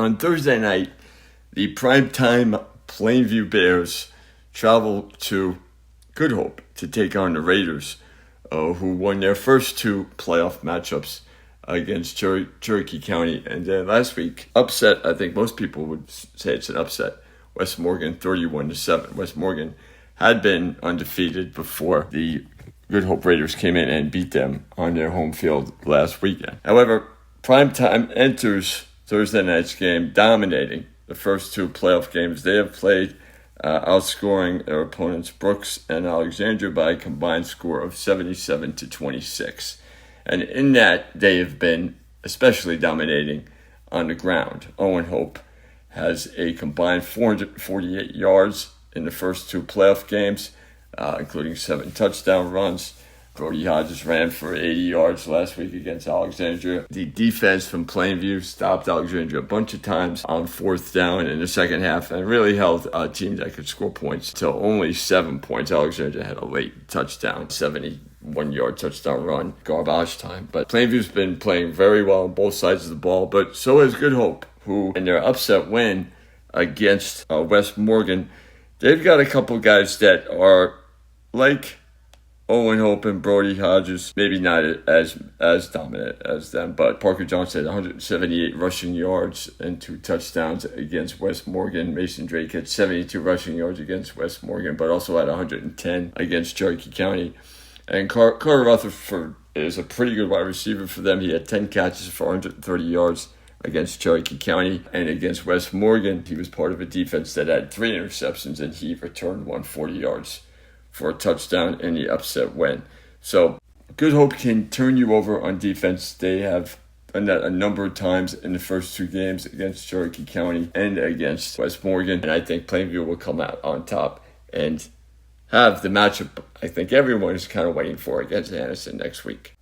On Thursday night, the Primetime Plainview Bears travel to Good Hope to take on the Raiders, who won their first two playoff matchups against Cherokee County. And then last week, upset, I think most people would say it's an upset, West Morgan 31-7. West Morgan had been undefeated before the Good Hope Raiders came in and beat them on their home field last weekend. However, Primetime enters Thursday night's game dominating the first two playoff games they have played, outscoring their opponents Brooks and Alexandria by a combined score of 77-26. And in that, they have been especially dominating on the ground. Owen Hope has a combined 448 yards in the first two playoff games, including 7 touchdown runs. Brody Hodges ran for 80 yards last week against Alexandria. The defense from Plainview stopped Alexandria a bunch of times on fourth down in the second half and really held teams that could score points till only 7 points. Alexandria had a late touchdown, 71-yard touchdown run, garbage time. But Plainview's been playing very well on both sides of the ball, but so has Good Hope, who in their upset win against West Morgan, they've got a couple guys that are like Owen Hope and Brody Hodges, maybe not as dominant as them, but Parker Johnson had 178 rushing yards and 2 touchdowns against West Morgan. Mason Drake had 72 rushing yards against West Morgan, but also had 110 against Cherokee County. And Carter Rutherford is a pretty good wide receiver for them. He had 10 catches for 130 yards against Cherokee County, and against West Morgan, he was part of a defense that had 3 interceptions, and he returned 140 yards for a touchdown in the upset win. So Good Hope can turn you over on defense. They have done that a number of times in the first 2 games against Cherokee County and against West Morgan. And I think Plainview will come out on top and have the matchup I think everyone is kind of waiting for against Anniston next week.